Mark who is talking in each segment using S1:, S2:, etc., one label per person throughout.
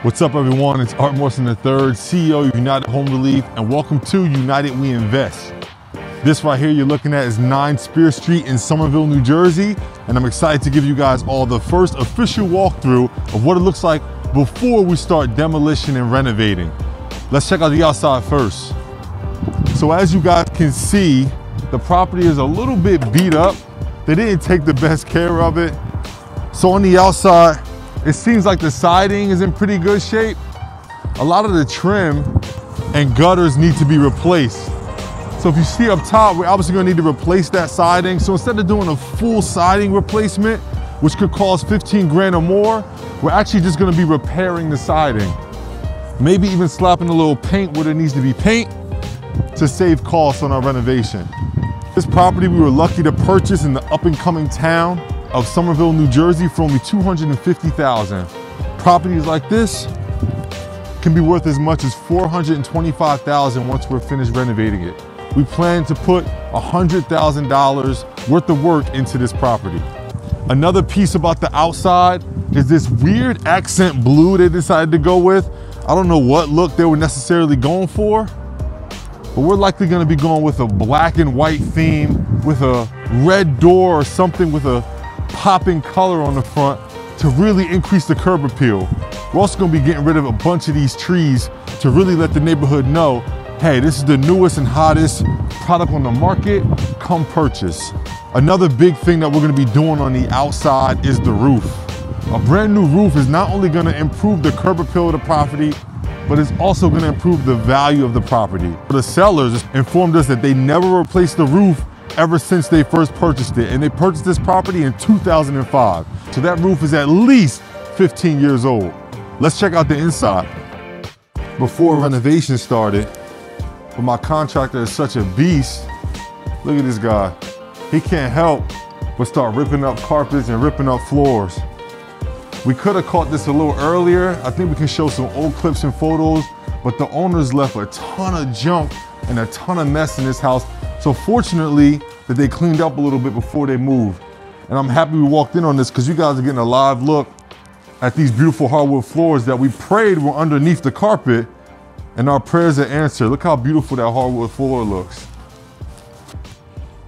S1: What's up, everyone? It's Art Morrison III, CEO of United Home Relief, and welcome to United We Invest. This right here you're looking at is 9 Spear Street in Somerville, New Jersey, and I'm excited to give you guys all the first official walkthrough of what it looks like before we start demolition and renovating. Let's check out the outside first. So as you guys can see, the property is a little bit beat up. They didn't take the best care of it. So on the outside, it seems like the siding is in pretty good shape. A lot of the trim and gutters need to be replaced. So if you see up top, we're obviously gonna need to replace that siding. So instead of doing a full siding replacement, which could cost 15 grand or more, we're actually just gonna be repairing the siding. Maybe even slapping a little paint where there needs to be paint to save costs on our renovation. This property we were lucky to purchase in the up and coming town of Somerville, New Jersey for only $250,000. Properties like this can be worth as much as $425,000 once we're finished renovating it. We plan to put $100,000 worth of work into this property. Another piece about the outside is this weird accent blue they decided to go with. I don't know what look they were necessarily going for, but we're likely gonna be going with a black and white theme with a red door or something with a popping color on the front to really increase the curb appeal. We're also gonna be getting rid of a bunch of these trees to really let the neighborhood know, hey, this is the newest and hottest product on the market, come purchase. Another big thing that we're gonna be doing on the outside is the roof. A brand new roof is not only gonna improve the curb appeal of the property, but it's also gonna improve the value of the property. The sellers informed us that they never replaced the roof ever since they first purchased it, and they purchased this property in 2005. So that roof is at least 15 years old. Let's check out the inside. Before renovation started, but my contractor is such a beast. Look at this guy. He can't help but start ripping up carpets and ripping up floors. We could have caught this a little earlier. I think we can show some old clips and photos, but the owners left a ton of junk and a ton of mess in this house. So fortunately that they cleaned up a little bit before they moved. And I'm happy we walked in on this because you guys are getting a live look at these beautiful hardwood floors that we prayed were underneath the carpet, and our prayers are answered. Look how beautiful that hardwood floor looks.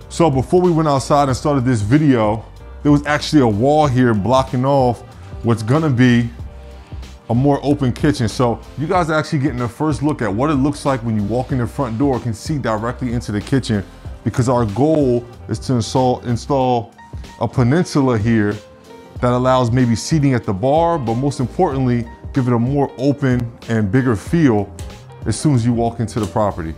S1: So before we went outside and started this video, there was actually a wall here blocking off what's gonna be a more open kitchen. So you guys are actually getting the first look at what it looks like when you walk in the front door, can see directly into the kitchen, because our goal is to install a peninsula here that allows maybe seating at the bar, but most importantly, give it a more open and bigger feel as soon as you walk into the property.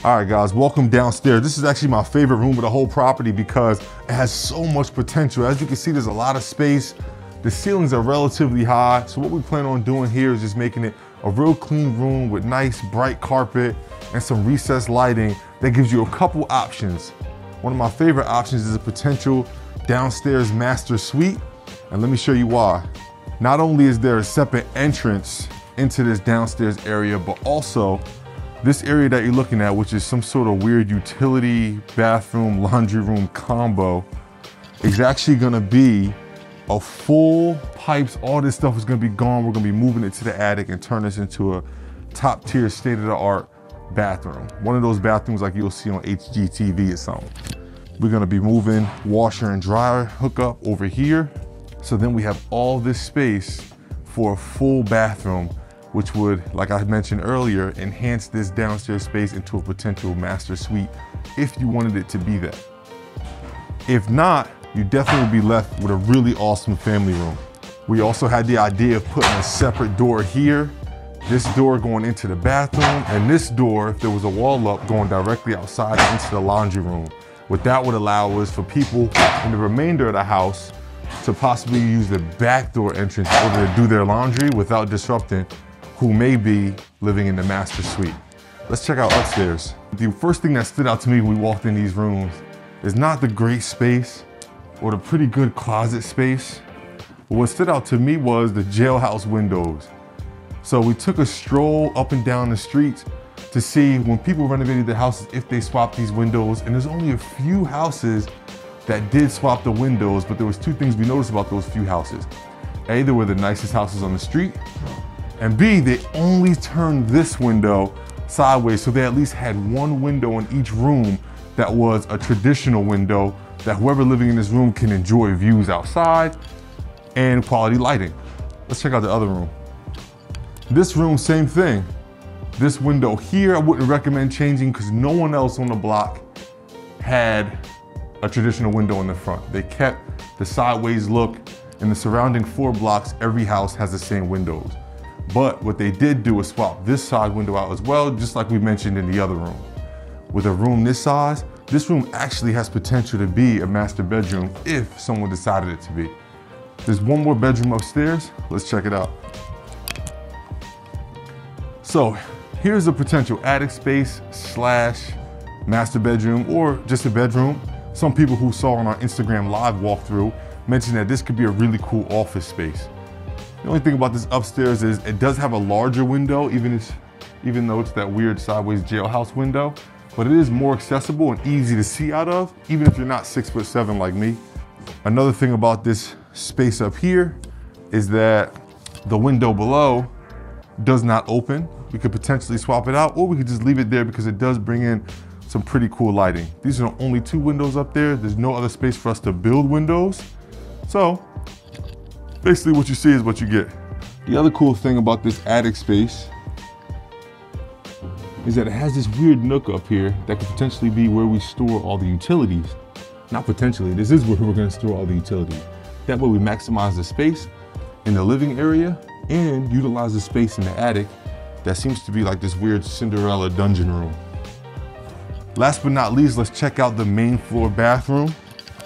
S1: All right, guys, welcome downstairs. This is actually my favorite room of the whole property because it has so much potential. As you can see, there's a lot of space. The ceilings are relatively high, so what we plan on doing here is just making it a real clean room with nice bright carpet and some recessed lighting that gives you a couple options. One of my favorite options is a potential downstairs master suite, and let me show you why. Not only is there a separate entrance into this downstairs area, but also this area that you're looking at, which is some sort of weird utility bathroom, laundry room combo, is actually gonna be a full pipes. All this stuff is gonna be gone. We're gonna be moving it to the attic and turn this into a top tier state-of-the-art bathroom. One of those bathrooms like you'll see on HGTV or something. We're gonna be moving washer and dryer hookup over here. So then we have all this space for a full bathroom, which would, like I mentioned earlier, enhance this downstairs space into a potential master suite if you wanted it to be that. If not, you definitely would be left with a really awesome family room. We also had the idea of putting a separate door here, this door going into the bathroom, and this door, if there was a wall up, going directly outside into the laundry room. What that would allow is for people in the remainder of the house to possibly use the back door entrance in order to do their laundry without disrupting who may be living in the master suite. Let's check out upstairs. The first thing that stood out to me when we walked in these rooms is not the great space or the pretty good closet space. But what stood out to me was the jailhouse windows. So we took a stroll up and down the streets to see when people renovated their houses if they swapped these windows, and there's only a few houses that did swap the windows, but there was 2 things we noticed about those few houses. A, they were the nicest houses on the street, And B, they only turned this window sideways, so they at least had one window in each room that was a traditional window that whoever living in this room can enjoy views outside and quality lighting. Let's check out the other room. This room, same thing. This window here, I wouldn't recommend changing because no one else on the block had a traditional window in the front. They kept the sideways look. In the surrounding 4 blocks, every house has the same windows. But what they did do is swap this side window out as well, just like we mentioned in the other room. With a room this size, this room actually has potential to be a master bedroom if someone decided it to be. There's one more bedroom upstairs. Let's check it out. So here's a potential attic space / master bedroom or just a bedroom. Some people who saw on our Instagram live walkthrough mentioned that this could be a really cool office space. The only thing about this upstairs is it does have a larger window, even though it's that weird sideways jailhouse window, but it is more accessible and easy to see out of, even if you're not 6'7" like me. Another thing about this space up here is that the window below does not open. We could potentially swap it out, or we could just leave it there because it does bring in some pretty cool lighting. These are the only 2 windows up there. There's no other space for us to build windows. So basically what you see is what you get. The other cool thing about this attic space is that it has this weird nook up here that could potentially be where we store all the utilities. Not potentially, this is where we're gonna store all the utilities. That way we maximize the space in the living area and utilize the space in the attic that seems to be like this weird Cinderella dungeon room. Last but not least, let's check out the main floor bathroom.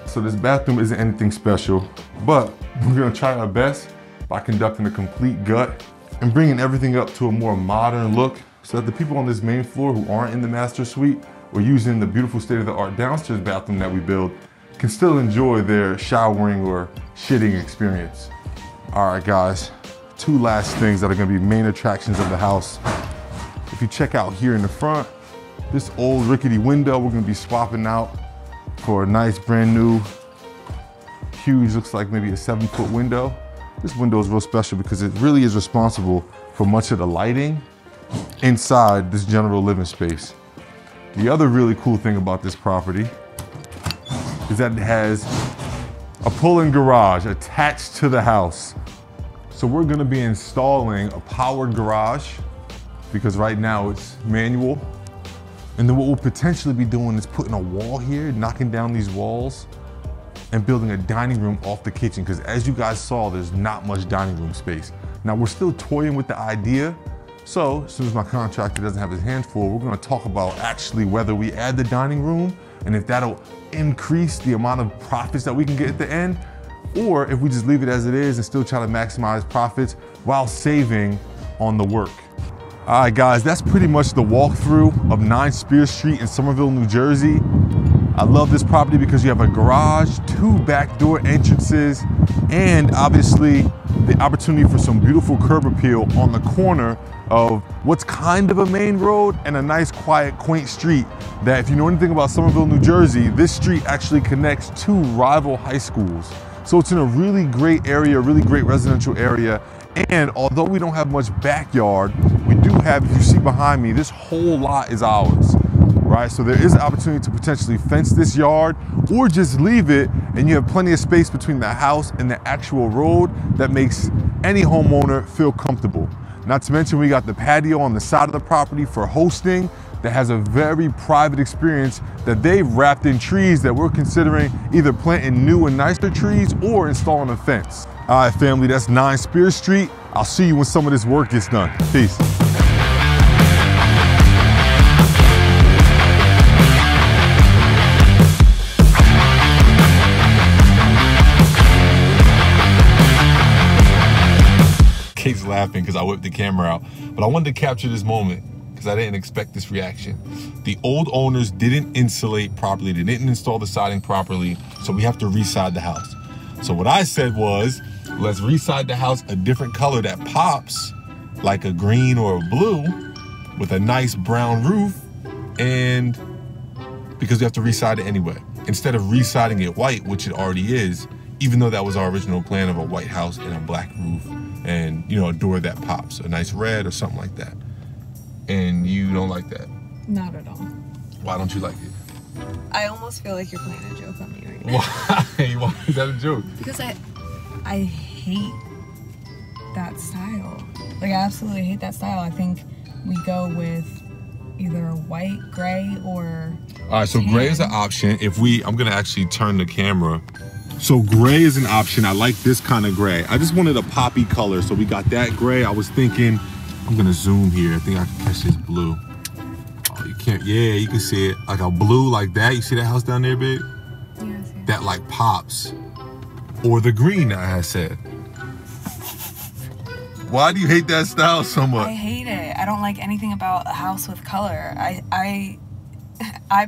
S1: So this bathroom isn't anything special, but we're gonna try our best by conducting a complete gut and bringing everything up to a more modern look so that the people on this main floor who aren't in the master suite or using the beautiful state-of-the-art downstairs bathroom that we build can still enjoy their showering or shitting experience. All right, guys, 2 last things that are gonna be main attractions of the house. If you check out here in the front, this old rickety window we're gonna be swapping out for a nice brand new, huge, looks like maybe a 7-foot window. This window is real special because it really is responsible for much of the lighting inside this general living space. The other really cool thing about this property is that it has a pull-in garage attached to the house. So we're gonna be installing a powered garage because right now it's manual. And then what we'll potentially be doing is putting a wall here, knocking down these walls and building a dining room off the kitchen. Because as you guys saw, there's not much dining room space. Now we're still toying with the idea. So as soon as my contractor doesn't have his hands full, we're gonna talk about actually whether we add the dining room and if that'll increase the amount of profits that we can get at the end, or if we just leave it as it is and still try to maximize profits while saving on the work. All right, guys, that's pretty much the walkthrough of 9 Spear Street in Somerville, New Jersey. I love this property because you have a garage, 2 back door entrances, and obviously the opportunity for some beautiful curb appeal on the corner of what's kind of a main road and a nice, quiet, quaint street that if you know anything about Somerville, New Jersey, this street actually connects 2 rival high schools. So it's in a really great area, really great residential area. And although we don't have much backyard, we do have, if you see behind me, this whole lot is ours, right? So there is an opportunity to potentially fence this yard or just leave it and you have plenty of space between the house and the actual road that makes any homeowner feel comfortable. Not to mention we got the patio on the side of the property for hosting that has a very private experience that they've wrapped in trees that we're considering either planting new and nicer trees or installing a fence. All right, family, that's 9 Spear Street. I'll see you when some of this work gets done. Peace. Cait's laughing because I whipped the camera out, but I wanted to capture this moment because I didn't expect this reaction. The old owners didn't insulate properly. They didn't install the siding properly, so we have to reside the house. So what I said was, let's reside the house a different color that pops, like a green or a blue, with a nice brown roof, and because we have to reside it anyway. Instead of residing it white, which it already is, even though that was our original plan of a white house and a black roof and, you know, a door that pops, a nice red or something like that. And you don't like that?
S2: Not at all.
S1: Why don't you like it?
S2: I almost feel like you're playing a joke on me right now.
S1: Why? Why is that a joke?
S2: Because I hate that style. Like, I absolutely hate that style. I think we go with either white, gray, or
S1: all right, so
S2: tan.
S1: Gray is an option. I'm gonna actually turn the camera. So gray is an option. I like this kind of gray. I just wanted a poppy color, so we got that gray. I was thinking, I'm gonna zoom here. I think I can catch this blue. Oh, you can't, yeah, you can see it. Like a blue like that. You see that house down there, babe?
S2: Yeah, I see it.
S1: That like pops. Or the green that I said. Why do you hate that style so much?
S2: I hate it. I don't like anything about a house with color. I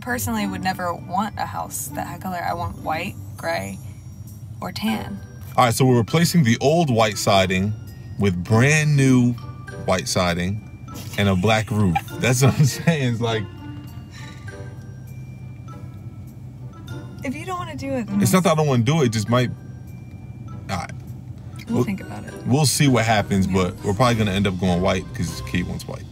S2: personally would never want a house that had color. I want white, gray, or tan.
S1: All right, so we're replacing the old white siding with brand new white siding and a black roof. That's what I'm saying. It's like,
S2: if you don't want to do it, then
S1: it's not that I don't want to do it. It just might. All right.
S2: We'll think about it.
S1: We'll see what happens,
S2: Yeah.
S1: but we're probably gonna end up going white because Cait wants white.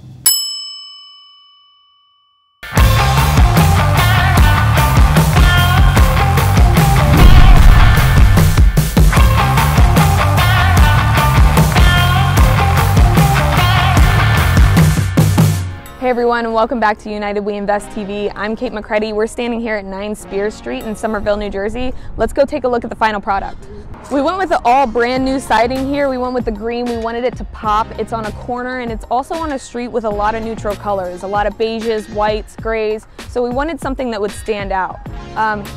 S3: Hey everyone, and welcome back to United We Invest TV. I'm Cait McCready. We're standing here at 9 Spears Street in Somerville, New Jersey. Let's go take a look at the final product. We went with the all brand new siding here. We went with the green. We wanted it to pop. It's on a corner and it's also on a street with a lot of neutral colors, a lot of beiges, whites, grays. So we wanted something that would stand out.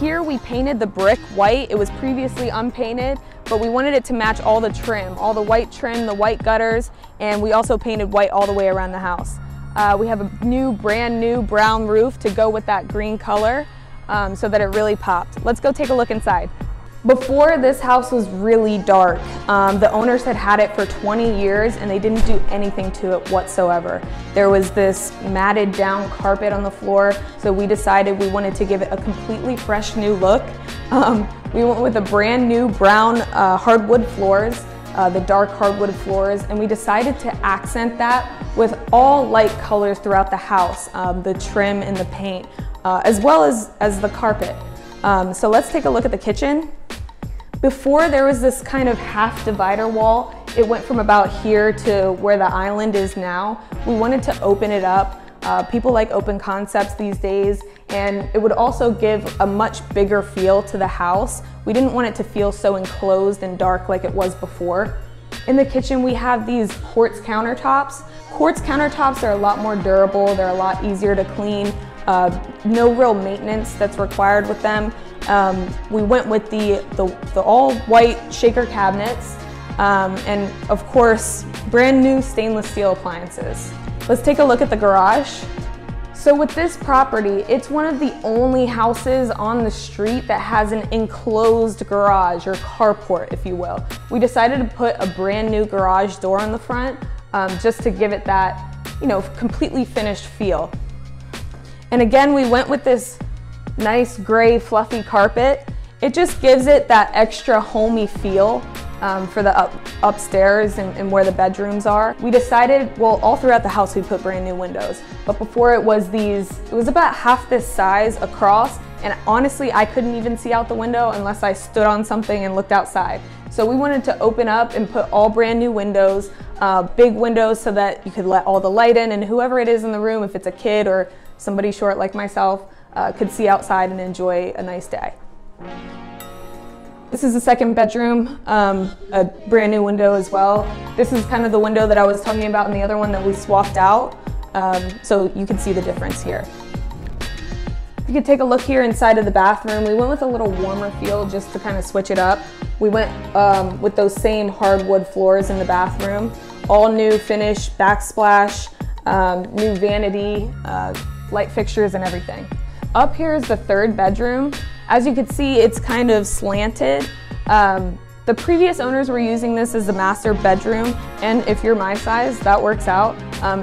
S3: Here we painted the brick white. It was previously unpainted, but we wanted it to match all the trim, all the white trim, the white gutters, and we also painted white all the way around the house. We have a brand new brown roof to go with that green color so that it really popped. Let's go take a look inside. Before, this house was really dark. The owners had it for 20 years and they didn't do anything to it whatsoever. There was this matted down carpet on the floor, so we decided we wanted to give it a completely fresh new look. We went with a brand new brown hardwood floors. The dark hardwood floors, and we decided to accent that with all light colors throughout the house, the trim and the paint, as well as the carpet. So let's take a look at the kitchen. Before, there was this kind of half divider wall. It went from about here to where the island is now. We wanted to open it up. People like open concepts these days, and it would also give a much bigger feel to the house. We didn't want it to feel so enclosed and dark like it was before. In the kitchen, we have these quartz countertops. Quartz countertops are a lot more durable. They're a lot easier to clean. No real maintenance that's required with them. We went with the all white shaker cabinets, and of course, brand new stainless steel appliances. Let's take a look at the garage. So with this property, it's one of the only houses on the street that has an enclosed garage, or carport, if you will. We decided to put a brand new garage door on the front just to give it that, you know, completely finished feel. And again, we went with this nice gray fluffy carpet. It just gives it that extra homey feel for the upstairs and where the bedrooms are. We decided, well, all throughout the house we put brand new windows, but before it was about half this size across, and honestly I couldn't even see out the window unless I stood on something and looked outside. So we wanted to open up and put all brand new windows, big windows, so that you could let all the light in, and whoever it is in the room, if it's a kid or somebody short like myself, could see outside and enjoy a nice day. This is the second bedroom, a brand new window as well. This is kind of the window that I was talking about in the other one that we swapped out, so you can see the difference here. You can take a look here inside of the bathroom. We went with a little warmer feel just to kind of switch it up. We went with those same hardwood floors in the bathroom, all new finish, backsplash, new vanity, light fixtures and everything. Up here is the third bedroom. As you can see, it's kind of slanted. The previous owners were using this as the master bedroom, and if you're my size, that works out.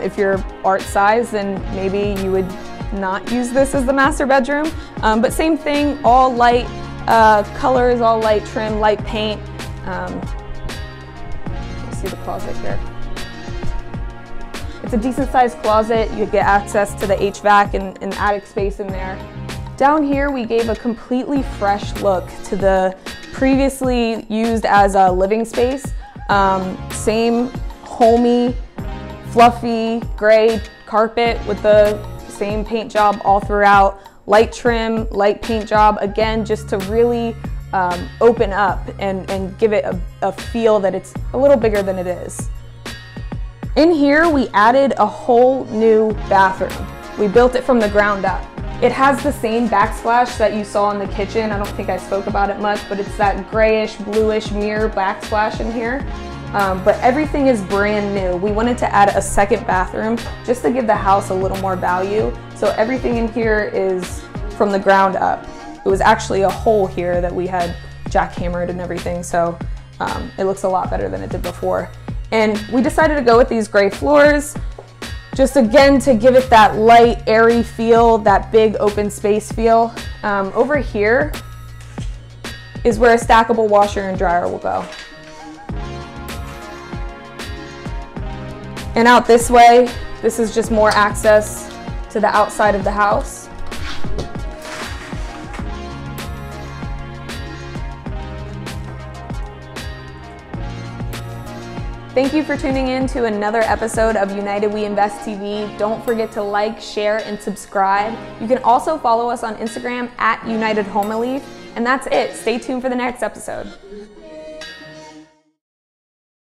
S3: If you're Art size, then maybe you would not use this as the master bedroom. But same thing, all light Color is all light trim, light paint. You see the closet here. It's a decent sized closet. You get access to the HVAC and attic space in there. Down here, we gave a completely fresh look to the previously used as a living space. Same homey, fluffy, gray carpet with the same paint job all throughout. Light trim, light paint job, again, just to really open up and give it a feel that it's a little bigger than it is. In here, we added a whole new bathroom. We built it from the ground up. It has the same backsplash that you saw in the kitchen. I don't think I spoke about it much, but it's that grayish, bluish mirror backsplash in here. But everything is brand new. We wanted to add a second bathroom just to give the house a little more value. So everything in here is from the ground up. It was actually a hole here that we had jackhammered and everything, so it looks a lot better than it did before. And we decided to go with these gray floors, just again to give it that light, airy feel, that big open space feel. Over here is where a stackable washer and dryer will go. And out this way, this is just more access to the outside of the house. Thank you for tuning in to another episode of United We Invest TV. Don't forget to like, share, and subscribe. You can also follow us on Instagram @UnitedHomeLeaf. And that's it. Stay tuned for the next episode.